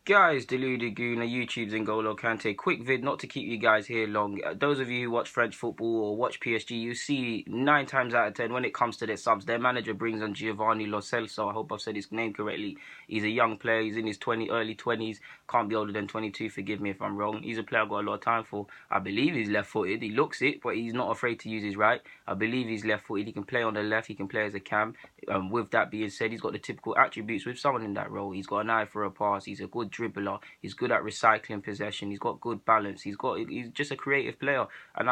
Guys, Deluded Goon, YouTube's N'Golo Kante. Quick vid, not to keep you guys here long. Those of you who watch French football or watch PSG, you see 9 times out of 10 when it comes to their subs, their manager brings on Giovani Lo Celso. I hope I've said his name correctly. He's a young player. He's in his early 20s. Can't be older than 22. Forgive me if I'm wrong. He's a player I've got a lot of time for. I believe he's left-footed. He looks it, but he's not afraid to use his right. I believe he's left-footed. He can play on the left. He can play as a cam. With that being said, he's got the typical attributes with someone in that role. He's got an eye for a pass. He's a good dribbler. He's good at recycling possession. He's got good balance. He's just a creative player. And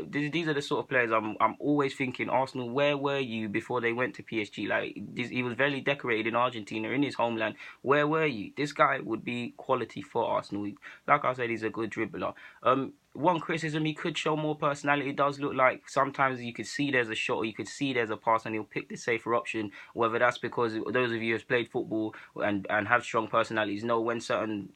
these are the sort of players I'm always thinking, Arsenal, where were you before they went to PSG? Like, he was very decorated in Argentina, in his homeland. Where were you? This guy would be quality for Arsenal. Like I said, he's a good dribbler. One criticism, he could show more personality. It does look like sometimes you could see there's a shot or you could see there's a pass and he'll pick the safer option. Whether that's because those of you who have played football and have strong personalities know when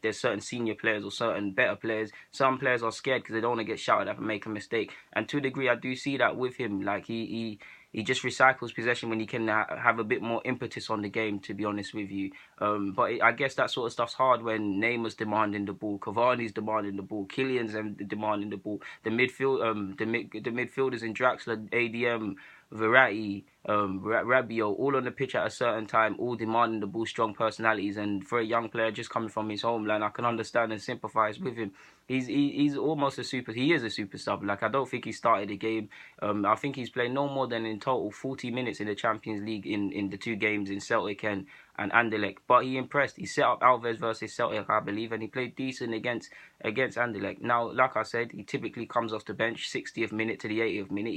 there's certain senior players or certain better players, some players are scared because they don't want to get shouted at and make a mistake. And to a degree, I do see that with him. Like, he just recycles possession when he can have a bit more impetus on the game, to be honest with you. But I guess that sort of stuff's hard when Neymar's demanding the ball, Cavani's demanding the ball, Kylian's demanding the ball. The midfielders in Draxler, ADM, Verratti, Rabiot, all on the pitch at a certain time, all demanding the ball, strong personalities. And for a young player just coming from his homeland, I can understand and sympathise with him. He's almost he is a super sub. Like, I don't think he started the game. I think he's played no more than in total 40 minutes in the Champions League in the 2 games in Celtic and Anderlecht. But he impressed. He set up Alves versus Celtic, I believe, and he played decent against Anderlecht. Now, like I said, he typically comes off the bench 60th minute to the 80th minute.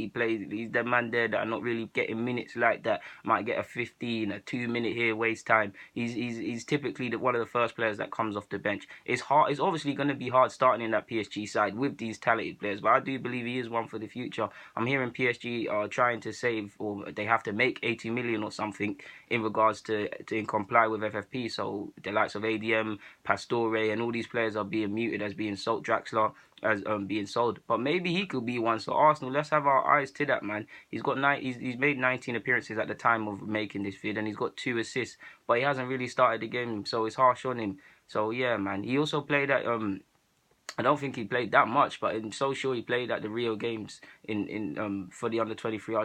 He's the man there that are not really getting minutes like that. Might get a 15, a 2-minute here, waste time. He's typically one of the first players that comes off the bench. It's obviously going to be hard starting in that PSG side with these talented players, but I do believe he is one for the future. I'm hearing PSG are trying to save, or they have to make 80 million or something in regards to comply with FFP. So the likes of ADM, Pastore, and all these players are being muted as being sold. Draxler as being sold, but maybe he could be one. So Arsenal, let's have our eyes to that man. He's made 19 appearances at the time of making this vid, and he's got 2 assists, but he hasn't really started the game, so it's harsh on him. So yeah, man. He also played at I don't think he played that much, but I'm so sure he played at the Rio Games for the under-23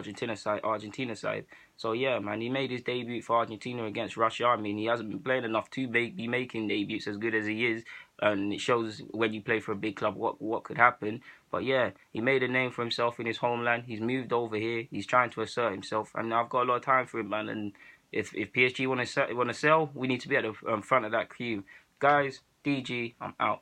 Argentina side. So yeah, man, he made his debut for Argentina against Russia. I mean, he hasn't been playing enough to be making debuts as good as he is, and it shows when you play for a big club what could happen. But yeah, he made a name for himself in his homeland. He's moved over here. He's trying to assert himself, and I've got a lot of time for him, man. And if PSG want to sell, we need to be at the front of that queue, guys. DG, I'm out.